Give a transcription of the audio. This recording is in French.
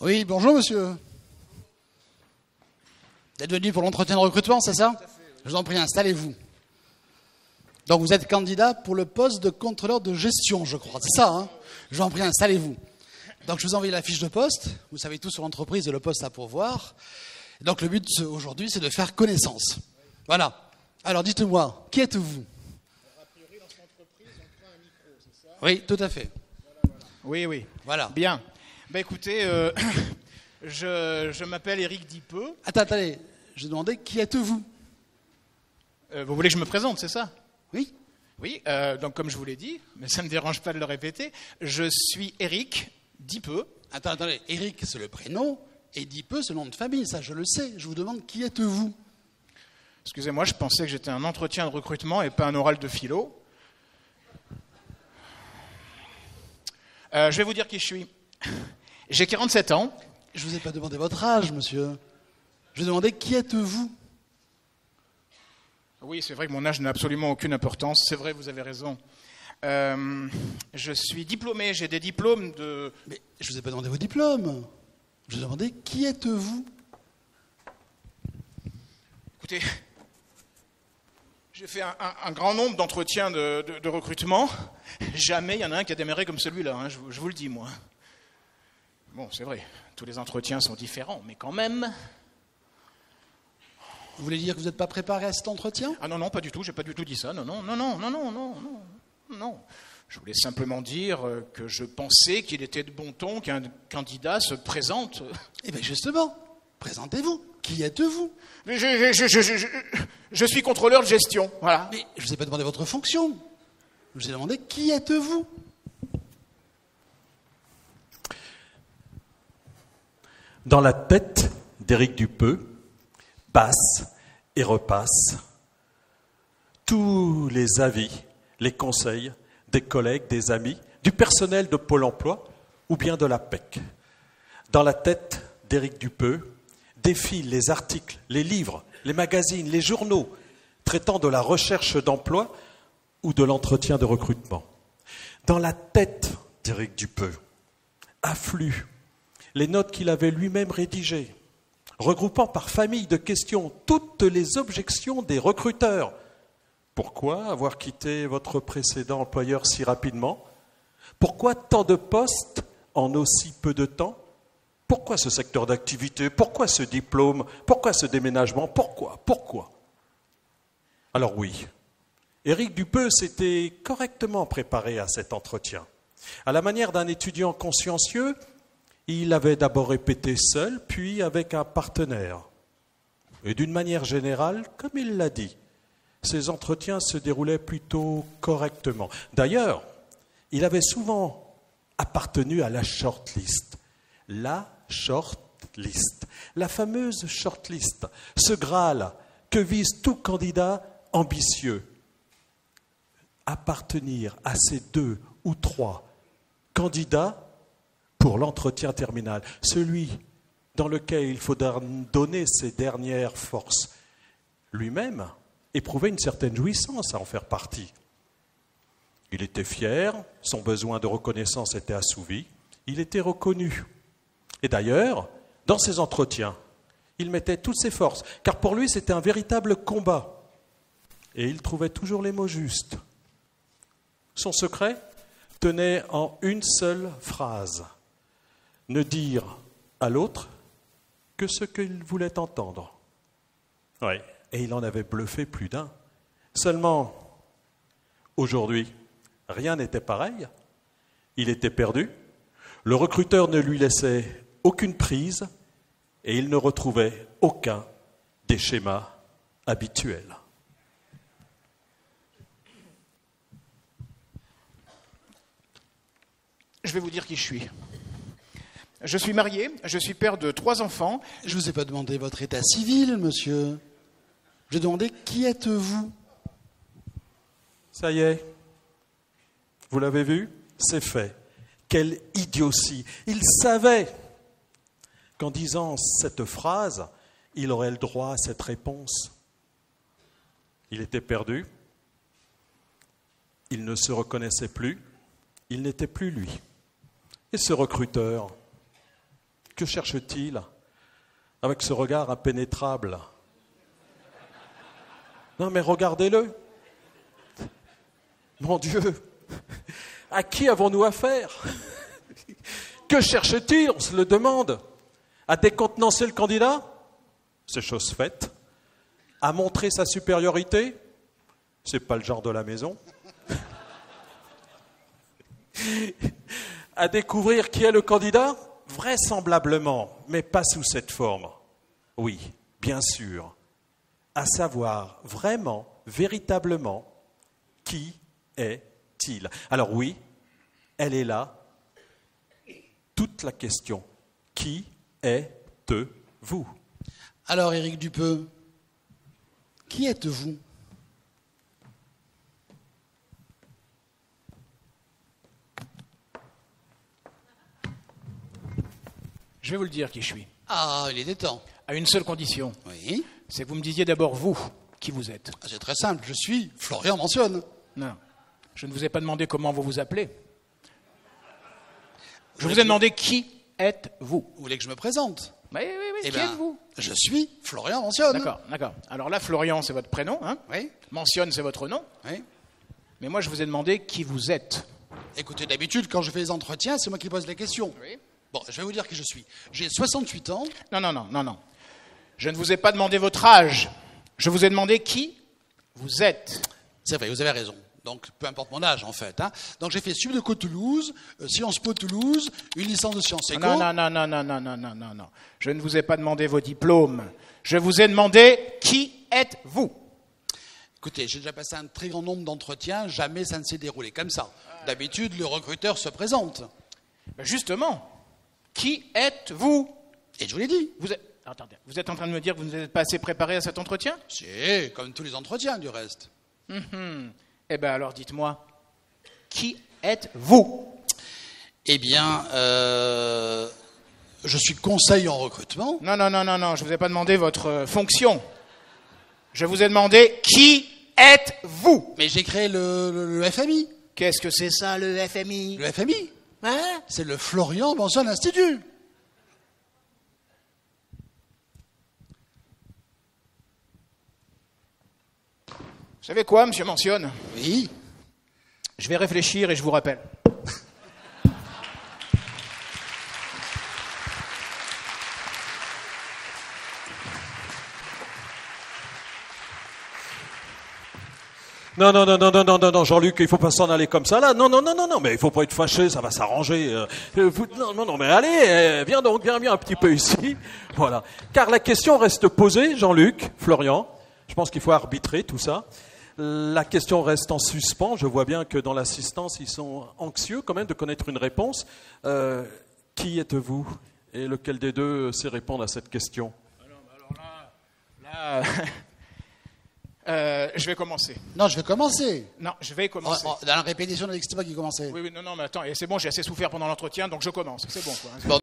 Oui, bonjour monsieur. Vous êtes venu pour l'entretien de recrutement, c'est ça? Je vous en prie, installez-vous. Donc vous êtes candidat pour le poste de contrôleur de gestion, je crois, c'est ça, hein? Je vous en prie, installez-vous. Donc je vous envoie la fiche de poste, vous savez tout sur l'entreprise et le poste à pourvoir. Donc le but aujourd'hui, c'est de faire connaissance. Voilà. Alors dites-moi, qui êtes-vous? A priori, dans cette entreprise, on prend un micro, c'est ça? Oui, tout à fait. Oui. Voilà. Bien. Écoutez, je m'appelle Éric Dipeux. Attendez, je demandais qui êtes-vous? Vous voulez que je me présente, c'est ça? Oui. Oui, donc comme je vous l'ai dit, mais ça ne me dérange pas de le répéter, je suis Éric Dipeux. Attendez, Éric, c'est le prénom, et Dipeux, c'est le nom de famille, ça je le sais. Je vous demande qui êtes-vous? Excusez-moi, je pensais que j'étais un entretien de recrutement et pas un oral de philo. Je vais vous dire qui je suis. J'ai 47 ans. Je vous ai pas demandé votre âge, monsieur. Je vous ai demandé qui êtes-vous? Oui, c'est vrai que mon âge n'a absolument aucune importance. C'est vrai, vous avez raison. Je suis diplômé, j'ai des diplômes de... Mais je vous ai pas demandé vos diplômes. Je vous ai demandé qui êtes-vous? Écoutez, j'ai fait un grand nombre d'entretiens de recrutement. Jamais il y en a un qui a démarré comme celui-là, hein, je vous le dis, moi. Bon, c'est vrai, tous les entretiens sont différents, mais quand même... Vous voulez dire que vous n'êtes pas préparé à cet entretien? Ah non, pas du tout, j'ai pas du tout dit ça, non. Je voulais simplement dire que je pensais qu'il était de bon ton qu'un candidat se présente. Eh bien justement, présentez-vous. Qui êtes-vous? Je suis contrôleur de gestion, voilà. Mais je ne vous ai pas demandé votre fonction. Je vous ai demandé qui êtes-vous? Dans la tête d'Éric Dipeux passe et repasse tous les avis, les conseils des collègues, des amis, du personnel de Pôle emploi ou bien de la PEC. Dans la tête d'Éric Dipeux défilent les articles, les livres, les magazines, les journaux traitant de la recherche d'emploi ou de l'entretien de recrutement. Dans la tête d'Éric Dipeux affluent les notes qu'il avait lui-même rédigées, regroupant par famille de questions toutes les objections des recruteurs. Pourquoi avoir quitté votre précédent employeur si rapidement? Pourquoi tant de postes en aussi peu de temps? Pourquoi ce secteur d'activité? Pourquoi ce diplôme? Pourquoi ce déménagement? Pourquoi? Alors oui, Éric Dipeux s'était correctement préparé à cet entretien. À la manière d'un étudiant consciencieux, il avait d'abord répété seul, puis avec un partenaire. Et d'une manière générale, comme il l'a dit, ces entretiens se déroulaient plutôt correctement. D'ailleurs, il avait souvent appartenu à la shortlist. La shortlist, la fameuse shortlist, ce Graal que vise tout candidat ambitieux. Appartenir à ces 2 ou 3 candidats pour l'entretien terminal, celui dans lequel il faudra donner ses dernières forces. Lui-même éprouvait une certaine jouissance à en faire partie. Il était fier, son besoin de reconnaissance était assouvi, il était reconnu. Et d'ailleurs, dans ses entretiens, il mettait toutes ses forces, car pour lui c'était un véritable combat. Et il trouvait toujours les mots justes. Son secret tenait en une seule phrase: ne dire à l'autre que ce qu'il voulait entendre. Oui, et il en avait bluffé plus d'un. Seulement, aujourd'hui, rien n'était pareil. Il était perdu. Le recruteur ne lui laissait aucune prise et il ne retrouvait aucun des schémas habituels. Je vais vous dire qui je suis. Je suis marié, je suis père de 3 enfants. Je ne vous ai pas demandé votre état civil, monsieur. Je demandais qui êtes-vous? Ça y est, vous l'avez vu? C'est fait. Quelle idiotie! Il savait qu'en disant cette phrase, il aurait le droit à cette réponse. Il était perdu, il ne se reconnaissait plus, il n'était plus lui. Et ce recruteur, Que cherche-t-il avec ce regard impénétrable? Non mais regardez-le. Mon Dieu, à qui avons-nous affaire? Que cherche-t-il? On se le demande. À décontenancer le candidat? C'est chose faite. À montrer sa supériorité? C'est pas le genre de la maison. À découvrir qui est le candidat? Vraisemblablement, mais pas sous cette forme. Oui, bien sûr. À savoir vraiment, véritablement, qui est-il? Alors oui, elle est là. Toute la question. Qui êtes-vous? Alors, Éric Dupeux, qui êtes-vous? Je vais vous le dire qui je suis. Ah, il est des temps. À une seule condition. Oui. C'est que vous me disiez d'abord vous, qui vous êtes. Ah, c'est très simple, je suis Florian Mentionne. Non. Je ne vous ai pas demandé comment vous vous appelez. Je vous ai demandé qui êtes-vous. Vous voulez que je me présente? Oui, Eh qui ben, êtes-vous? je suis Florian Mentionne. D'accord. Alors là, Florian, c'est votre prénom, hein? Oui, Mentionne, c'est votre nom. oui. Mais moi, je vous ai demandé qui vous êtes. Écoutez, d'habitude, quand je fais les entretiens, c'est moi qui pose les questions. Oui. Bon, je vais vous dire qui je suis. J'ai 68 ans. Non. Je ne vous ai pas demandé votre âge. Je vous ai demandé qui vous êtes. C'est vrai, vous avez raison. Donc, peu importe mon âge, en fait. Hein. Donc, j'ai fait Subdeco Toulouse, Sciences Po Toulouse, une licence de sciences éco. Non. Je ne vous ai pas demandé vos diplômes. Je vous ai demandé qui êtes-vous. Écoutez, j'ai déjà passé un très grand nombre d'entretiens, jamais ça ne s'est déroulé comme ça. D'habitude, le recruteur se présente. Ben justement, qui êtes-vous? Et je vous l'ai dit. Attendez, vous êtes en train de me dire que vous n'êtes pas assez préparé à cet entretien? C'est comme tous les entretiens, du reste. Eh bien alors dites-moi, qui êtes-vous? Eh bien, je suis conseiller en recrutement. Non, je ne vous ai pas demandé votre fonction. Je vous ai demandé qui êtes-vous? Mais j'ai créé le FMI. Qu'est-ce que c'est ça, le FMI? Le FMI, Hein? c'est le Florian Mentionne Institut. Vous savez quoi, monsieur Mentionne? Oui. Je vais réfléchir et je vous rappelle. Non, Jean-Luc, il faut pas s'en aller comme ça, là. Non, mais il faut pas être fâché, ça va s'arranger. Non, mais allez, viens un petit peu ici. Voilà. Car la question reste posée, Jean-Luc, Florian. Je pense qu'il faut arbitrer tout ça. La question reste en suspens. Je vois bien que dans l'assistance, ils sont anxieux quand même de connaître une réponse. Qui êtes-vous? Et lequel des deux sait répondre à cette question? Alors là, je vais commencer. Non, je vais commencer. Non, je vais commencer. Dans la répétition de l'extrait qui commençait. Oui, non, mais attends, et c'est bon, j'ai assez souffert pendant l'entretien, donc je commence. C'est bon, quoi. Bon,